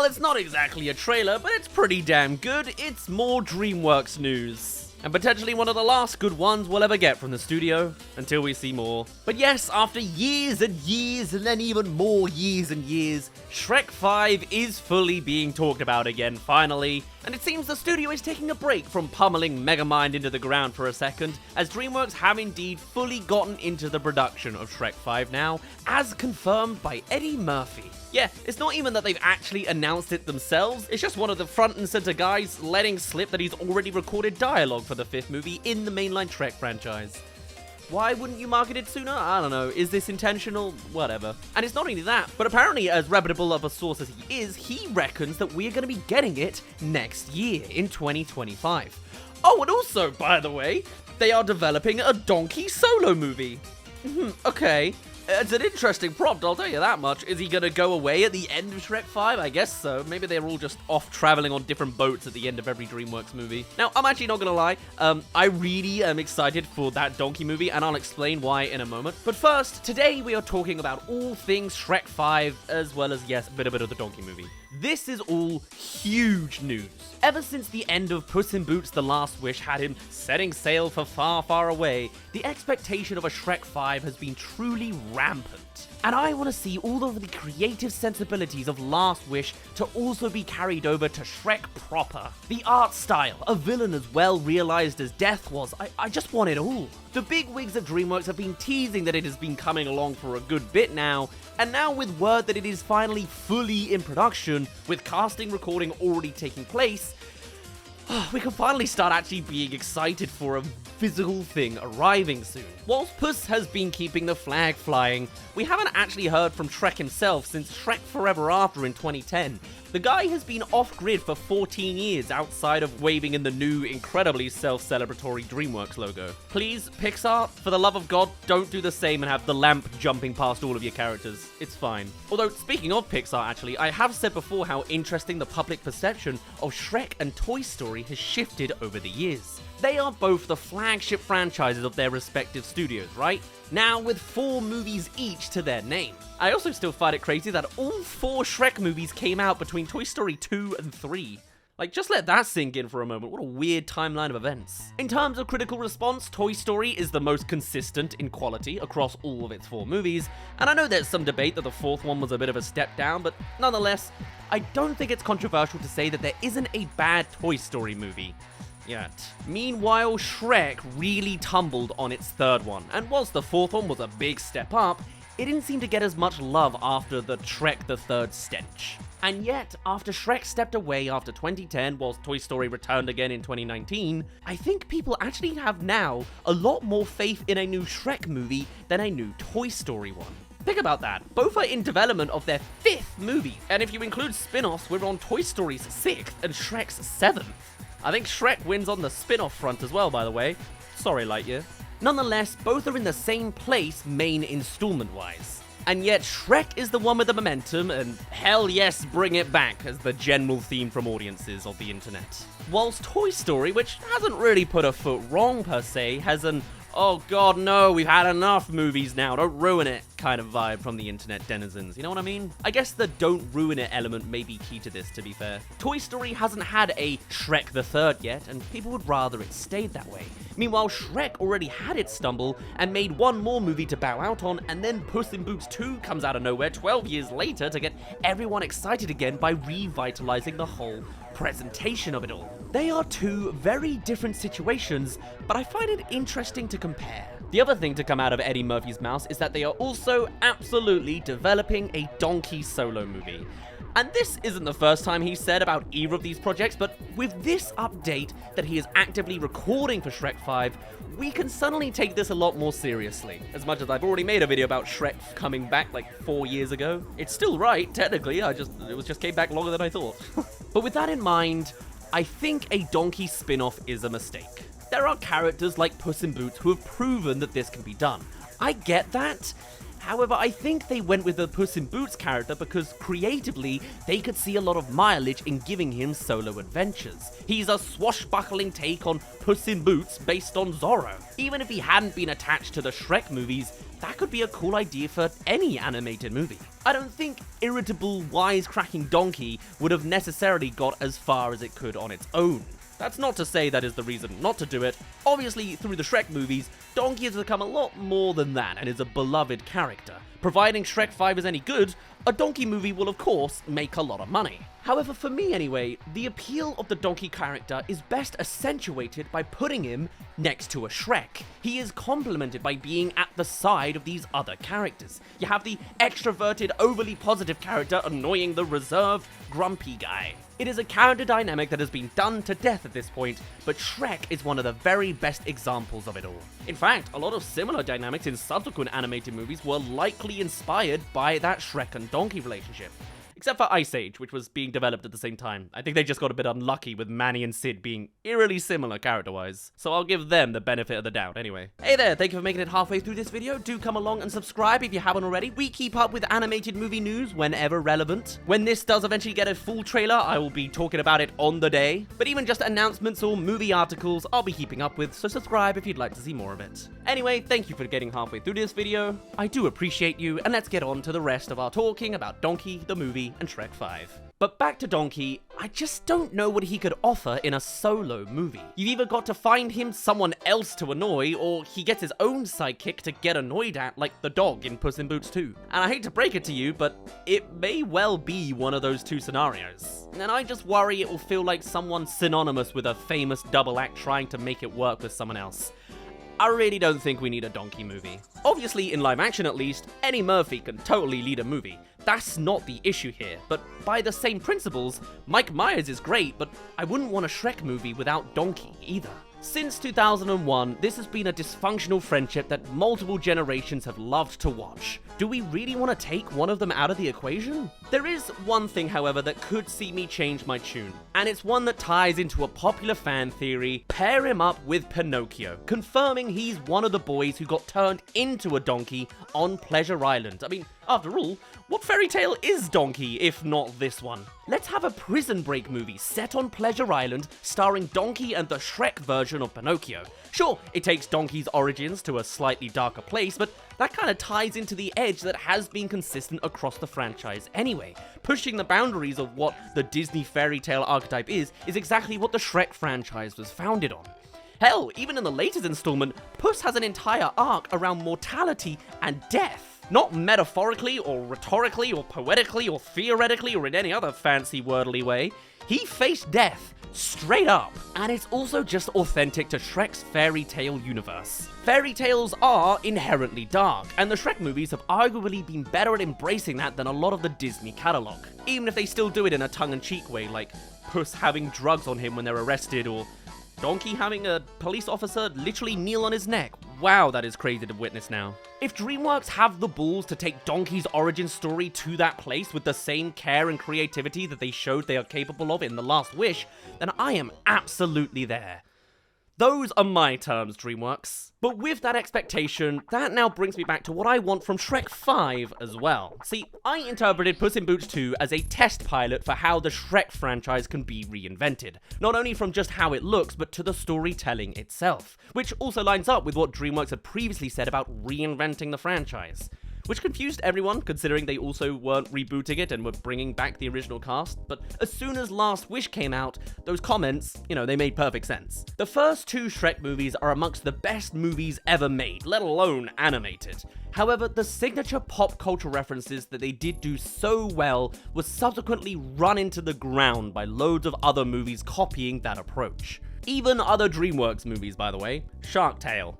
while it's not exactly a trailer, but it's pretty damn good, it's more DreamWorks news. And potentially one of the last good ones we'll ever get from the studio, until we see more. But yes, after years and years, and then even more years and years, Shrek 5 is fully being talked about again, finally. And it seems the studio is taking a break from pummeling Megamind into the ground for a second, as DreamWorks have indeed fully gotten into the production of Shrek 5 now, as confirmed by Eddie Murphy. Yeah, it's not even that they've actually announced it themselves, it's just one of the front and center guys letting slip that he's already recorded dialogue for the 5th movie in the mainline Shrek franchise. Why wouldn't you market it sooner? I don't know. Is this intentional? Whatever. And it's not only that, but apparently, as reputable of a source as he is, he reckons that we're going to be getting it next year, in 2025. Oh, and also, by the way, they are developing a donkey solo movie. Okay. It's an interesting prompt, I'll tell you that much. Is he gonna go away at the end of Shrek 5? I guess so. Maybe they're all just off traveling on different boats at the end of every DreamWorks movie. Now, I'm actually not gonna lie. I really am excited for that donkey movie, and I'll explain why in a moment. But first, today we are talking about all things Shrek 5, as well as, yes, a bit of the donkey movie. This is all huge news. Ever since the end of Puss in Boots: The Last Wish had him setting sail for far, far away, the expectation of a Shrek 5 has been truly rampant. And I want to see all of the creative sensibilities of Last Wish to also be carried over to Shrek proper. The art style, a villain as well realized as Death was, I just want it all. The big wigs at DreamWorks have been teasing that it has been coming along for a good bit now, and now with word that it is finally fully in production, with casting recording already taking place, we can finally start actually being excited for a physical thing arriving soon. Whilst Puss has been keeping the flag flying, we haven't actually heard from Shrek himself since Shrek Forever After in 2010. The guy has been off-grid for 14 years outside of waving in the new, incredibly self-celebratory DreamWorks logo. Please, Pixar, for the love of God, don't do the same and have the lamp jumping past all of your characters. It's fine. Although, speaking of Pixar actually, I have said before how interesting the public perception of Shrek and Toy Story has shifted over the years. They are both the flagship franchises of their respective studios, right? Now with 4 movies each to their name. I also still find it crazy that all 4 Shrek movies came out between Toy Story 2 and 3. Like, just let that sink in for a moment. What a weird timeline of events. In terms of critical response, Toy Story is the most consistent in quality across all of its 4 movies, and I know there's some debate that the 4th one was a bit of a step down, but nonetheless, I don't think it's controversial to say that there isn't a bad Toy Story movie yet. Meanwhile, Shrek really tumbled on its 3rd one, and whilst the 4th one was a big step up, it didn't seem to get as much love after the Shrek the 3rd stench. And yet, after Shrek stepped away after 2010, whilst Toy Story returned again in 2019, I think people actually have now a lot more faith in a new Shrek movie than a new Toy Story one. Think about that. Both are in development of their 5th movie, and if you include spin-offs, we're on Toy Story's 6th and Shrek's 7th. I think Shrek wins on the spin-off front as well, by the way. Sorry, Lightyear. Nonetheless, both are in the same place main installment-wise. And yet, Shrek is the one with the momentum, and hell yes, bring it back as the general theme from audiences of the internet. Whilst Toy Story, which hasn't really put a foot wrong per se, has an "oh god no, we've had enough movies now, don't ruin it" kind of vibe from the internet denizens, you know what I mean? I guess the don't ruin it element may be key to this, to be fair. Toy Story hasn't had a Shrek the 3rd yet, and people would rather it stayed that way. Meanwhile, Shrek already had its stumble and made one more movie to bow out on, and then Puss in Boots 2 comes out of nowhere 12 years later to get everyone excited again by revitalizing the whole presentation of it all. They are 2 very different situations, but I find it interesting to compare. The other thing to come out of Eddie Murphy's mouth is that they are also absolutely developing a donkey solo movie. And this isn't the first time he's said about either of these projects, but with this update that he is actively recording for Shrek 5, we can suddenly take this a lot more seriously. As much as I've already made a video about Shrek coming back like 4 years ago. It's still right, technically, it just came back longer than I thought. But with that in mind, I think a donkey spin-off is a mistake. There are characters like Puss in Boots who have proven that this can be done. I get that. However, I think they went with the Puss in Boots character because creatively, they could see a lot of mileage in giving him solo adventures. He's a swashbuckling take on Puss in Boots based on Zorro. Even if he hadn't been attached to the Shrek movies, that could be a cool idea for any animated movie. I don't think irritable, wisecracking Donkey would have necessarily got as far as it could on its own. That's not to say that is the reason not to do it. Obviously, through the Shrek movies, Donkey has become a lot more than that and is a beloved character. Providing Shrek 5 is any good, a Donkey movie will of course make a lot of money. However, for me anyway, the appeal of the Donkey character is best accentuated by putting him next to a Shrek. He is complemented by being at the side of these other characters. You have the extroverted, overly positive character annoying the reserved, grumpy guy. It is a character dynamic that has been done to death at this point, but Shrek is one of the very best examples of it all. In fact, a lot of similar dynamics in subsequent animated movies were likely inspired by that Shrek and Donkey relationship. Except for Ice Age, which was being developed at the same time. I think they just got a bit unlucky with Manny and Sid being eerily similar character-wise. So I'll give them the benefit of the doubt anyway. Hey there, thank you for making it halfway through this video. Do come along and subscribe if you haven't already. We keep up with animated movie news whenever relevant. When this does eventually get a full trailer, I will be talking about it on the day. But even just announcements or movie articles, I'll be keeping up with, so subscribe if you'd like to see more of it. Anyway, thank you for getting halfway through this video. I do appreciate you, and let's get on to the rest of our talking about Donkey, the movie, and Shrek 5. But back to Donkey, I just don't know what he could offer in a solo movie. You've either got to find him someone else to annoy, or he gets his own sidekick to get annoyed at, like the dog in Puss in Boots 2. And I hate to break it to you, but it may well be one of those two scenarios. And I just worry it will feel like someone synonymous with a famous double act trying to make it work with someone else. I really don't think we need a Donkey movie. Obviously, in live action at least, Eddie Murphy can totally lead a movie. That's not the issue here, but by the same principles, Mike Myers is great, but I wouldn't want a Shrek movie without Donkey either. Since 2001, this has been a dysfunctional friendship that multiple generations have loved to watch. Do we really want to take one of them out of the equation? There is one thing, however, that could see me change my tune, and it's one that ties into a popular fan theory: pair him up with Pinocchio, confirming he's one of the boys who got turned into a donkey on Pleasure Island. I mean, after all, what fairy tale is Donkey if not this one? Let's have a Prison Break movie set on Pleasure Island starring Donkey and the Shrek version of Pinocchio. Sure, it takes Donkey's origins to a slightly darker place, but that kind of ties into the edge that has been consistent across the franchise anyway. Pushing the boundaries of what the Disney fairy tale archetype is exactly what the Shrek franchise was founded on. Hell, even in the latest installment, Puss has an entire arc around mortality and death. Not metaphorically, or rhetorically, or poetically, or theoretically, or in any other fancy wordly way. He faced death, straight up. And it's also just authentic to Shrek's fairy tale universe. Fairy tales are inherently dark, and the Shrek movies have arguably been better at embracing that than a lot of the Disney catalog. Even if they still do it in a tongue-in-cheek way, like Puss having drugs on him when they're arrested, or Donkey having a police officer literally kneel on his neck. Wow, that is crazy to witness now. If DreamWorks have the balls to take Donkey's origin story to that place with the same care and creativity that they showed they are capable of in The Last Wish, then I am absolutely there. Those are my terms, DreamWorks. But with that expectation, that now brings me back to what I want from Shrek 5 as well. See, I interpreted Puss in Boots 2 as a test pilot for how the Shrek franchise can be reinvented. Not only from just how it looks, but to the storytelling itself. Which also lines up with what DreamWorks had previously said about reinventing the franchise. Which confused everyone, considering they also weren't rebooting it and were bringing back the original cast. But as soon as Last Wish came out, those comments, they made perfect sense. The first two Shrek movies are amongst the best movies ever made, let alone animated. However, the signature pop culture references that they did do so well was subsequently run into the ground by loads of other movies copying that approach. Even other DreamWorks movies, by the way. Shark Tale.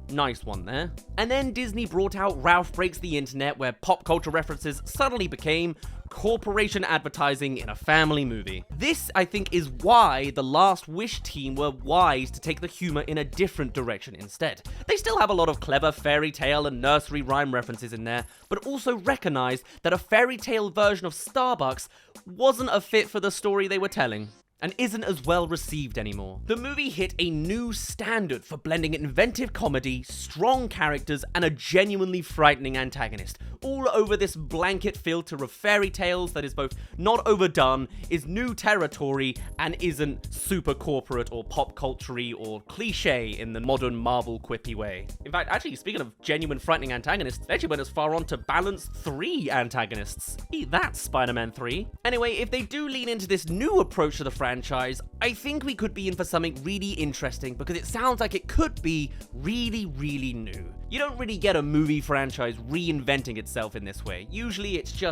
Nice one there. And then Disney brought out Ralph Breaks the Internet, where pop culture references suddenly became corporation advertising in a family movie. This, I think, is why the Last Wish team were wise to take the humor in a different direction instead. They still have a lot of clever fairy tale and nursery rhyme references in there, but also recognize that a fairy tale version of Starbucks wasn't a fit for the story they were telling. and isn't as well received anymore. The movie hit a new standard for blending inventive comedy, strong characters, and a genuinely frightening antagonist, all over this blanket filter of fairy tales that is both not overdone, is new territory, and isn't super corporate or pop culture-y or cliche in the modern Marvel quippy way. In fact, actually, speaking of genuine frightening antagonists, they actually went as far on to balance 3 antagonists. Eat that, Spider-Man 3. Anyway, if they do lean into this new approach to the franchise, I think we could be in for something really interesting because it sounds like it could be really, really new. You don't really get a movie franchise reinventing itself in this way. Usually it's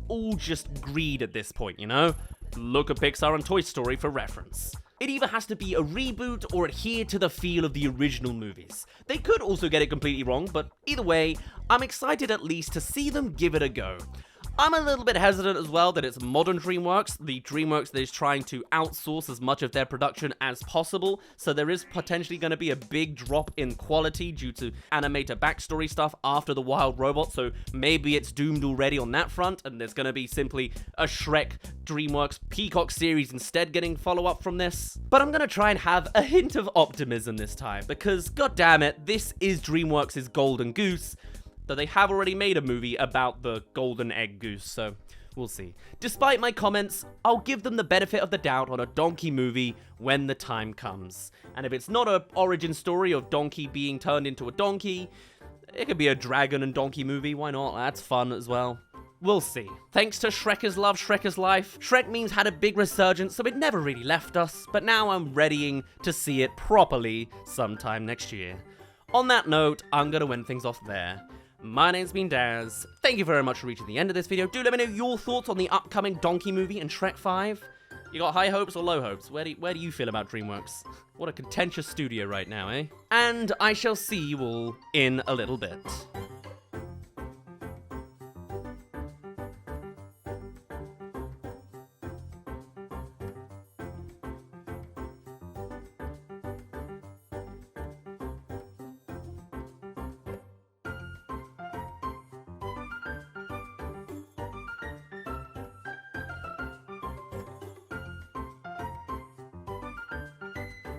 all just greed at this point, you know? Look at Pixar and Toy Story for reference. It either has to be a reboot or adhere to the feel of the original movies. They could also get it completely wrong, but either way, I'm excited at least to see them give it a go. I'm a little bit hesitant as well that it's modern DreamWorks, the DreamWorks that is trying to outsource as much of their production as possible, so there is potentially going to be a big drop in quality due to animator backstory stuff after the Wild Robot, so maybe it's doomed already on that front, and there's going to be simply a Shrek DreamWorks Peacock Series instead getting follow-up from this. But I'm going to try and have a hint of optimism this time, because goddammit, this is DreamWorks' golden goose, though they have already made a movie about the golden egg goose, so we'll see. Despite my comments, I'll give them the benefit of the doubt on a Donkey movie when the time comes. And if it's not an origin story of Donkey being turned into a donkey, it could be a dragon and donkey movie, why not? That's fun as well. We'll see. Thanks to Shrekker's Love, Shrekker's Life, Shrek memes had a big resurgence, so it never really left us, but now I'm readying to see it properly sometime next year. On that note, I'm gonna end things off there. My name's been Daz. Thank you very much for reaching the end of this video. Do let me know your thoughts on the upcoming Donkey movie and Shrek 5. You got high hopes or low hopes? Where do you feel about DreamWorks? What a contentious studio right now, eh? And I shall see you all in a little bit.